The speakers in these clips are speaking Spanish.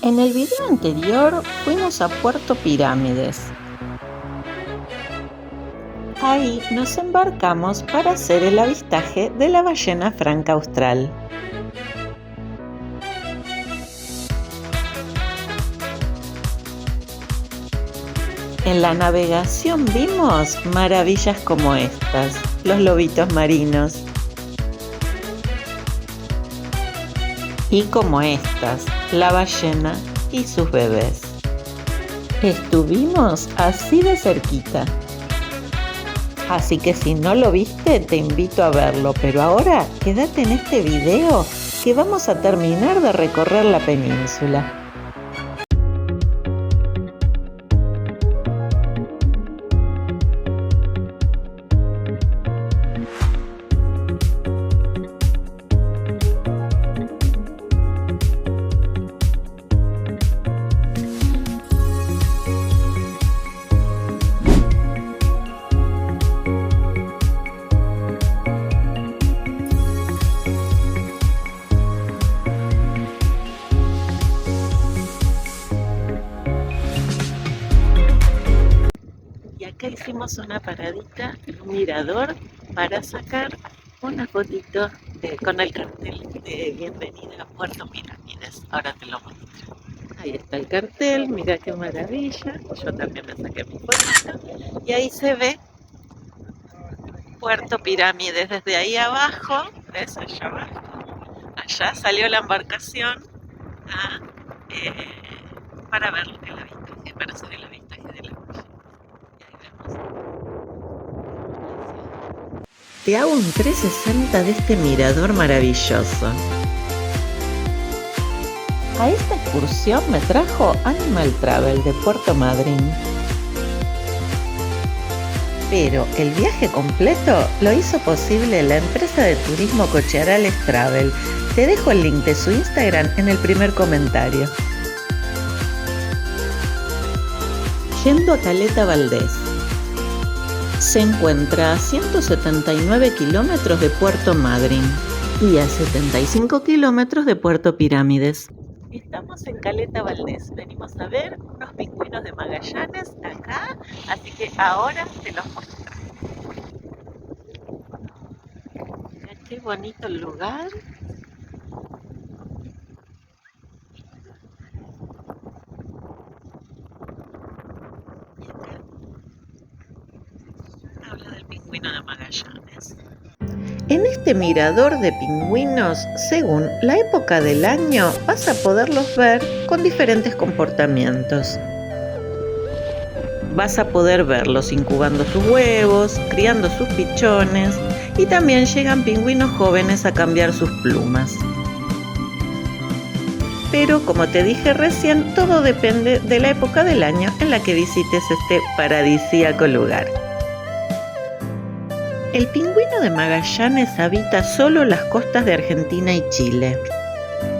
En el video anterior fuimos a Puerto Pirámides. Ahí nos embarcamos para hacer el avistaje de la ballena franca austral. En la navegación vimos maravillas como estas, los lobitos marinos. Y como estas, la ballena y sus bebés. Estuvimos así de cerquita. Así que si no lo viste, te invito a verlo, pero ahora quédate en este video que vamos a terminar de recorrer la península. Acá hicimos una paradita en un mirador para sacar una fotito con el cartel de bienvenida a Puerto Pirámides. Ahora te lo muestro. Ahí está el cartel, mira qué maravilla. Yo también me saqué mi fotito. Y ahí se ve Puerto Pirámides desde ahí abajo. ¿Ves? Allá abajo. Allá salió la embarcación para ver el avistaje, para hacer el avistaje de la ballena. Te hago un 360 de este mirador maravilloso. A esta excursión me trajo Animal Travel de Puerto Madryn. Pero el viaje completo lo hizo posible la empresa de turismo Cochearales Travel. Te dejo el link de su Instagram en el primer comentario. Yendo a Caleta Valdés. Se encuentra a 179 kilómetros de Puerto Madryn y a 75 kilómetros de Puerto Pirámides. Estamos en Caleta Valdés, venimos a ver unos pingüinos de Magallanes acá, así que ahora te los muestro. Mira qué bonito el lugar. Habla del pingüino de Magallanes. En este mirador de pingüinos, según la época del año, vas a poderlos ver con diferentes comportamientos. Vas a poder verlos incubando sus huevos, criando sus pichones y también llegan pingüinos jóvenes a cambiar sus plumas. Pero como te dije recién, todo depende de la época del año en la que visites este paradisíaco lugar. El pingüino de Magallanes habita solo las costas de Argentina y Chile.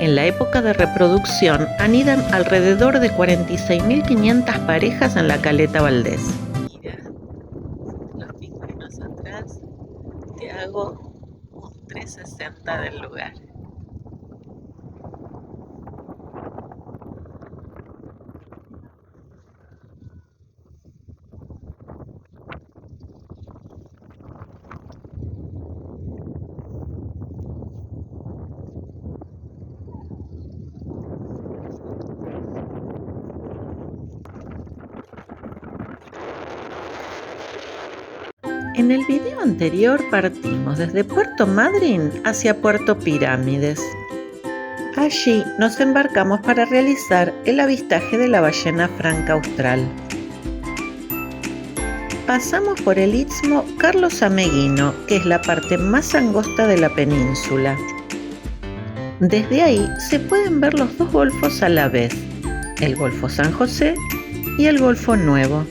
En la época de reproducción anidan alrededor de 46.500 parejas en la Caleta Valdés. Mira, los pingüinos atrás, te hago un 360 del lugar. En el video anterior partimos desde Puerto Madryn hacia Puerto Pirámides. Allí nos embarcamos para realizar el avistaje de la ballena franca austral. Pasamos por el istmo Carlos Ameguino, que es la parte más angosta de la península. Desde ahí se pueden ver los dos golfos a la vez, el Golfo San José y el Golfo Nuevo.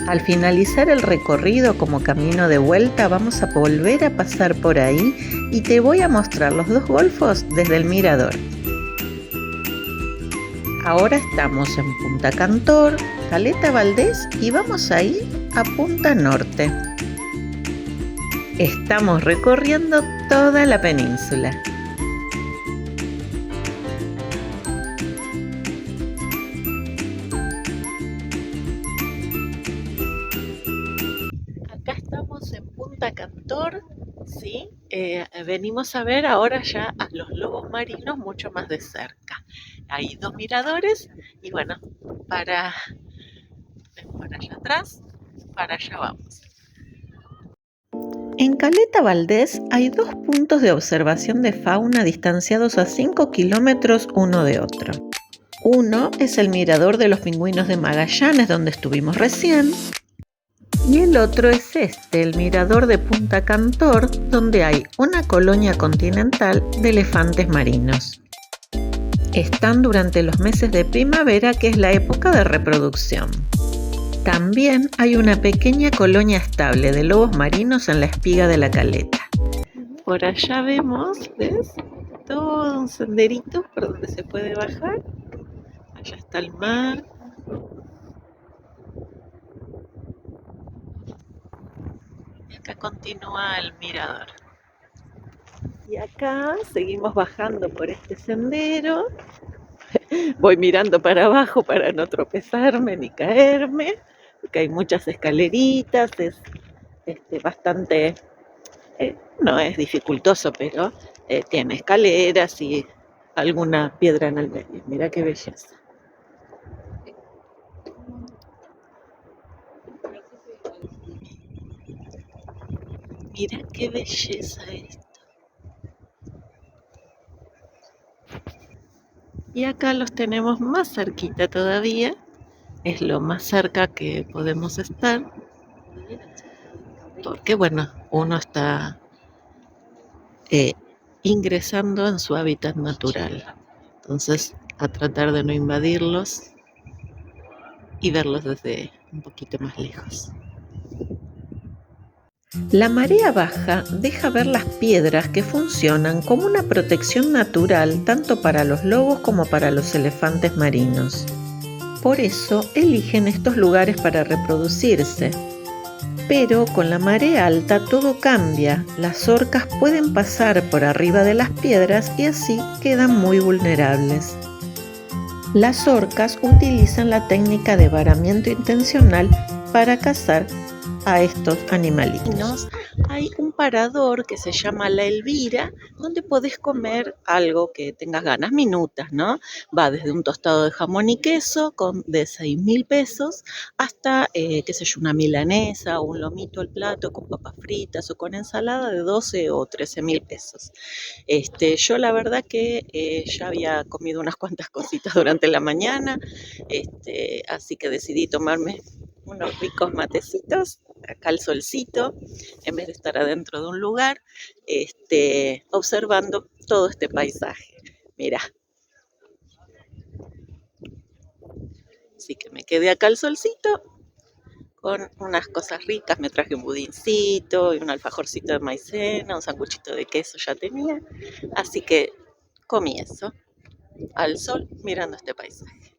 Al finalizar el recorrido como camino de vuelta vamos a volver a pasar por ahí y te voy a mostrar los dos golfos desde el mirador. Ahora estamos en Punta Cantor, Caleta Valdés y vamos a ir a Punta Norte. Estamos recorriendo toda la península. venimos a ver ahora ya a los lobos marinos mucho más de cerca. Hay 2 miradores y bueno, para, para allá atrás, para allá vamos. En Caleta Valdés hay 2 puntos de observación de fauna distanciados a 5 kilómetros uno de otro. Uno es el mirador de los pingüinos de Magallanes, donde estuvimos recién, y el otro es el mirador de Punta Cantor, donde hay una colonia continental de elefantes marinos. Están durante los meses de primavera, que es la época de reproducción. También hay una pequeña colonia estable de lobos marinos en la espiga de la Caleta. Por allá vemos, ¿ves? Todo un senderito por donde se puede bajar. Allá está el mar. Y acá continúa el mirador. Y acá seguimos bajando por este sendero. Voy mirando para abajo para no tropezarme ni caerme, porque hay muchas escaleritas, es bastante, no es dificultoso, pero tiene escaleras y alguna piedra en el medio. Mira qué belleza. Mira qué belleza esto. Y acá los tenemos más cerquita todavía. Es lo más cerca que podemos estar. Porque bueno, uno está ingresando en su hábitat natural. Entonces, a tratar de no invadirlos y verlos desde un poquito más lejos. La marea baja deja ver las piedras que funcionan como una protección natural tanto para los lobos como para los elefantes marinos. Por eso eligen estos lugares para reproducirse. Pero con la marea alta todo cambia, las orcas pueden pasar por arriba de las piedras y así quedan muy vulnerables. Las orcas utilizan la técnica de varamiento intencional para cazar a estos animalitos. Hay un parador que se llama La Elvira, donde podés comer algo que tengas ganas, minutas, ¿no? Va desde un tostado de jamón y queso de 6.000 pesos hasta, qué sé yo, una milanesa o un lomito al plato con papas fritas o con ensalada de 12 o 13.000 pesos. Yo la verdad que ya había comido unas cuantas cositas durante la mañana, así que decidí tomarme unos ricos matecitos acá al solcito, en vez de estar adentro de un lugar, observando todo este paisaje. Mira. Así que me quedé acá al solcito con unas cosas ricas, me traje un budincito y un alfajorcito de maicena, un sanguchito de queso ya tenía, así que comí eso, al sol, mirando este paisaje.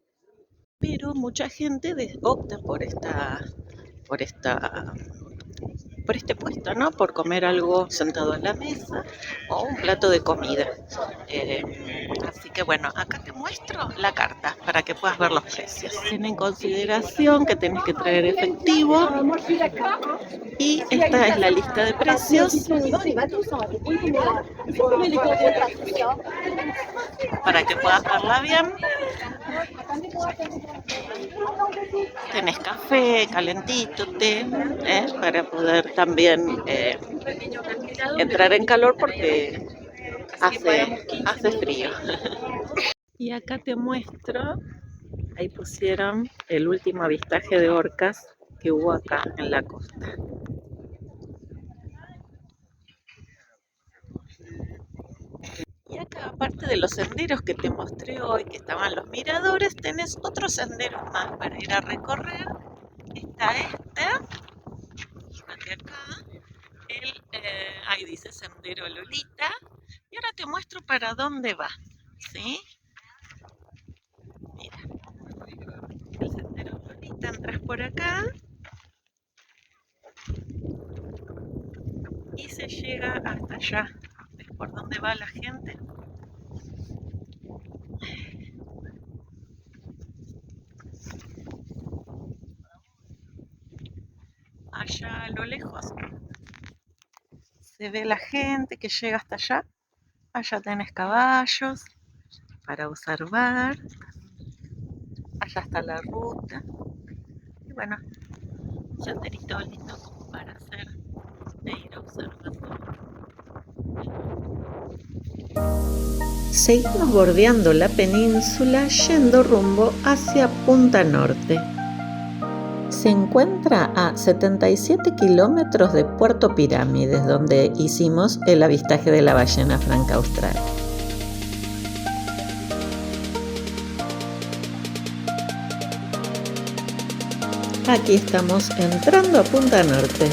Pero mucha gente opta por este puesto, ¿no? Por comer algo sentado en la mesa o un plato de comida. Así que bueno, acá te muestro la carta para que puedas ver los precios. Ten en consideración que tenés que traer efectivo y esta es la lista de precios para que puedas verla bien. Tenés café, calentito, té, para poder también entrar en calor porque hace frío. Y acá te muestro, ahí pusieron el último avistaje de orcas que hubo acá en la costa. Y acá, aparte de los senderos que te mostré hoy, que estaban los miradores, tenés otros senderos más para ir a recorrer. Está fíjate acá, ahí dice Sendero Lolita. Y ahora te muestro para dónde va, ¿sí? Mira, el Sendero Lolita, entras por acá y se llega hasta allá. ¿Ves por dónde va la gente? Allá a lo lejos se ve la gente que llega hasta allá. Allá tenés caballos para observar. Allá está la ruta. Y bueno, un senderito lindo como para hacer e ir observando. Seguimos bordeando la península yendo rumbo hacia Punta Norte. Se encuentra a 77 kilómetros de Puerto Pirámides, donde hicimos el avistaje de la ballena franca austral. Aquí estamos entrando a Punta Norte.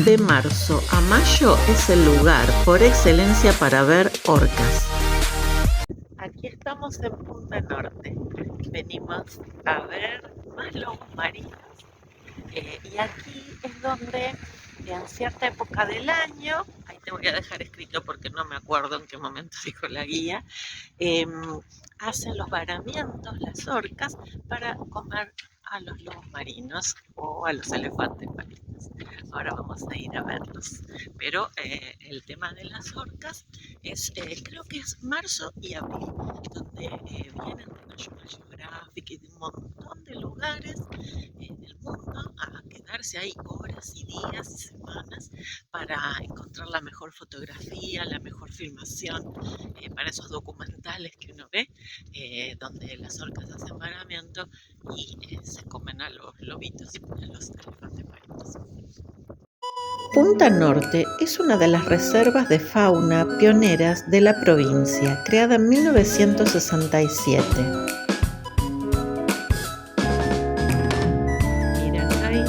De marzo a mayo es el lugar por excelencia para ver orcas. Aquí estamos en Punta Norte. Venimos a ver más lobos marinos. Y aquí es donde en cierta época del año, ahí te voy a dejar escrito porque no me acuerdo en qué momento dijo la guía, hacen los varamientos, las orcas, para comer a los lobos marinos o a los elefantes marinos. Ahora vamos a ir a verlos. Pero el tema de las orcas es, creo que es marzo y abril, donde vienen de National Geographic y de un montón de lugares del mundo a quedarse ahí horas y días y semanas para encontrar la mejor fotografía, la mejor filmación, para esos documentales que uno ve, donde las orcas hacen varamiento y se comen a los lobitos, a los elefantes marinos. Punta Norte es una de las reservas de fauna pioneras de la provincia, creada en 1967. Mira, hay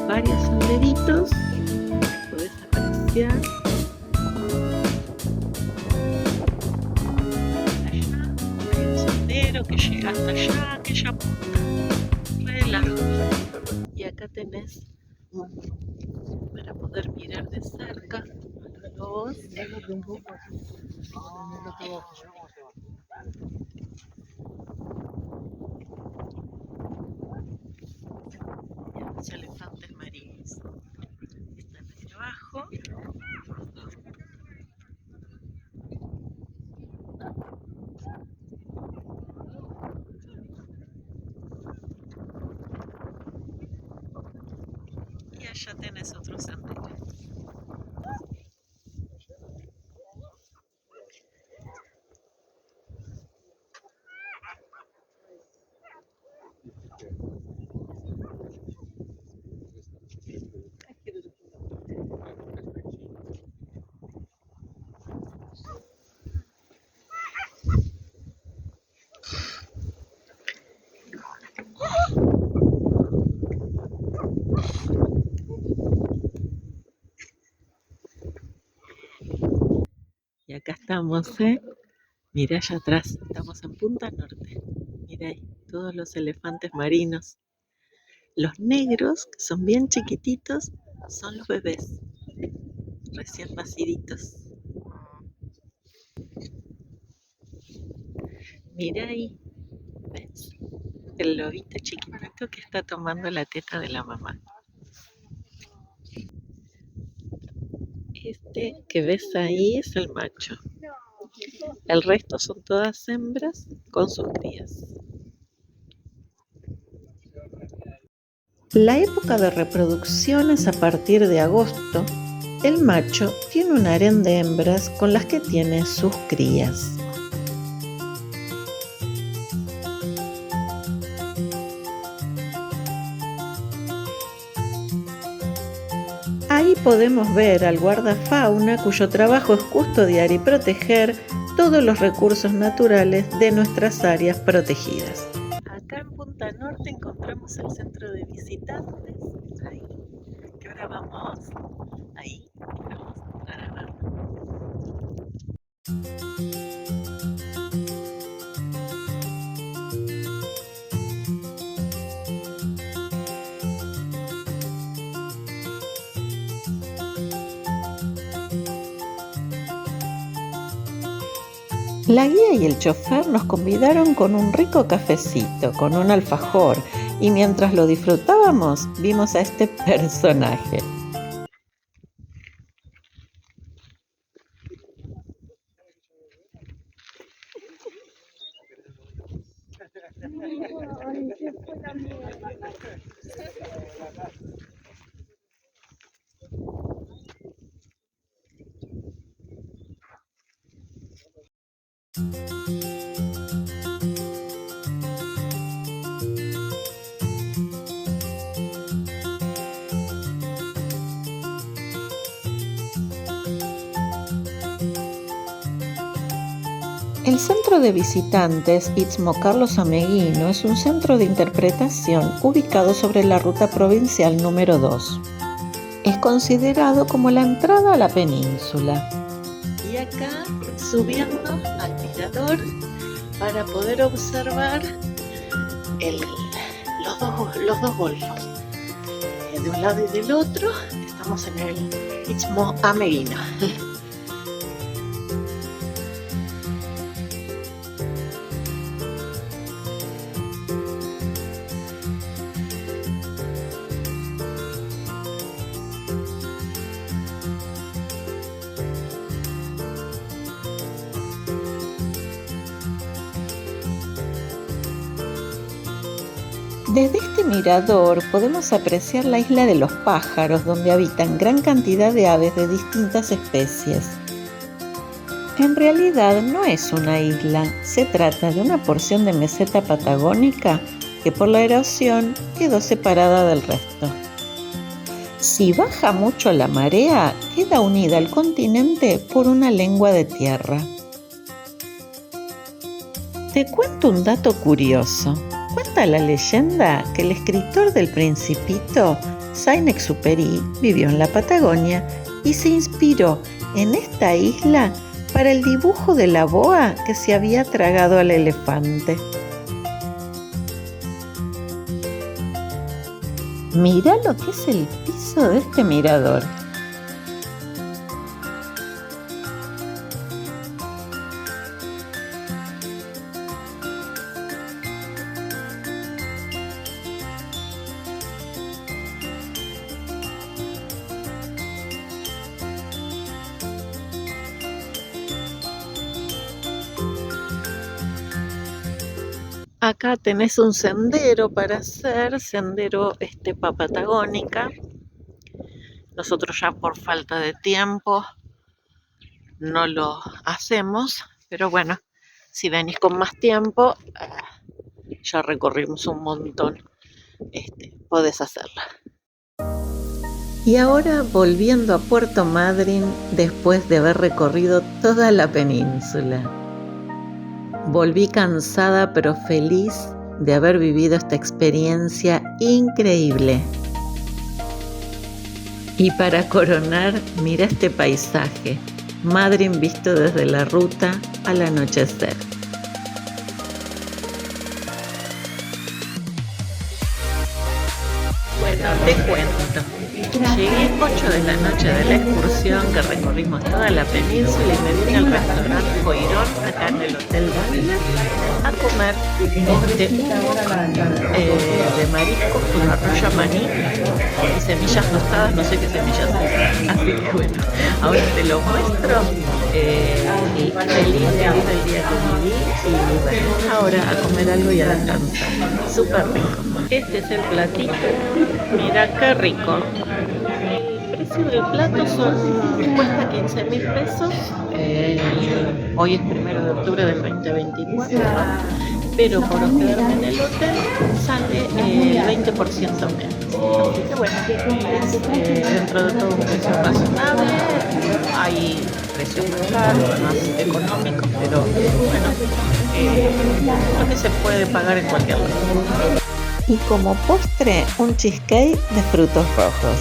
varios senderitos, puedes apreciar. Allá hay un sendero que llega hasta allá, aquella punta, re largo. Y acá tenés para poder mirar de cerca a los lobos. Y a los elefantes marinos. Están aquí abajo. Y allá tenés otro sendero. Y acá estamos, Mirá allá atrás, estamos en Punta Norte. Mirá ahí, todos los elefantes marinos. Los negros, que son bien chiquititos, son los bebés, recién naciditos. Mirá ahí, ¿ves? El lobito chiquitito que está tomando la teta de la mamá. Este que ves ahí es el macho. El resto son todas hembras con sus crías. La época de reproducción es a partir de agosto. El macho tiene un harén de hembras con las que tiene sus crías. Ahí podemos ver al guardafauna cuyo trabajo es custodiar y proteger todos los recursos naturales de nuestras áreas protegidas. Acá en Punta Norte encontramos el centro de visitantes, ahí, que ahora vamos ahí y vamos a entrar a verlo. La guía y el chofer nos convidaron con un rico cafecito, con un alfajor, y mientras lo disfrutábamos, vimos a este personaje. El Centro de Visitantes Istmo Carlos Ameguino es un centro de interpretación ubicado sobre la ruta provincial número 2. Es considerado como la entrada a la península. Y acá, subiendo al mirador para poder observar los dos golfos. De un lado y del otro, estamos en el Istmo Ameguino. Desde este mirador podemos apreciar la isla de los pájaros, donde habitan gran cantidad de aves de distintas especies. En realidad no es una isla, se trata de una porción de meseta patagónica que por la erosión quedó separada del resto. Si baja mucho la marea, queda unida al continente por una lengua de tierra. Te cuento un dato curioso. Cuenta la leyenda que el escritor del Principito, Saint-Exupéry, vivió en la Patagonia y se inspiró en esta isla para el dibujo de la boa que se había tragado al elefante. Mira lo que es el piso de este mirador. Acá tenés un sendero para hacer, sendero estepa patagónica. Nosotros ya por falta de tiempo no lo hacemos, pero bueno, si venís con más tiempo, ya recorrimos un montón, podés hacerla. Y ahora volviendo a Puerto Madryn después de haber recorrido toda la península. Volví cansada pero feliz de haber vivido esta experiencia increíble. Y para coronar, mira este paisaje, Madryn visto desde la ruta al anochecer. Bueno, te cuento. Llegué 8 de la noche de la excursión que recorrimos toda la península y me vine al restaurante Boirón, acá en el Hotel Dávila, a comer de marisco con arroyo maní y semillas tostadas, no sé qué semillas son. Así que bueno, ahora te lo muestro. Y feliz del día que viví y bueno, ahora a comer algo y a descansar. Súper rico. Este es el platito. Mira qué rico. El precio del plato cuesta 15.000 pesos. Hoy es 1 de octubre del 2024, pero por quedarme en el hotel sale el 20% menos. Así que bueno, es dentro de todo un precio razonable. Hay precios más caros, más económicos, pero bueno, lo que se puede pagar en cualquier lugar. Y como postre, un cheesecake de frutos rojos.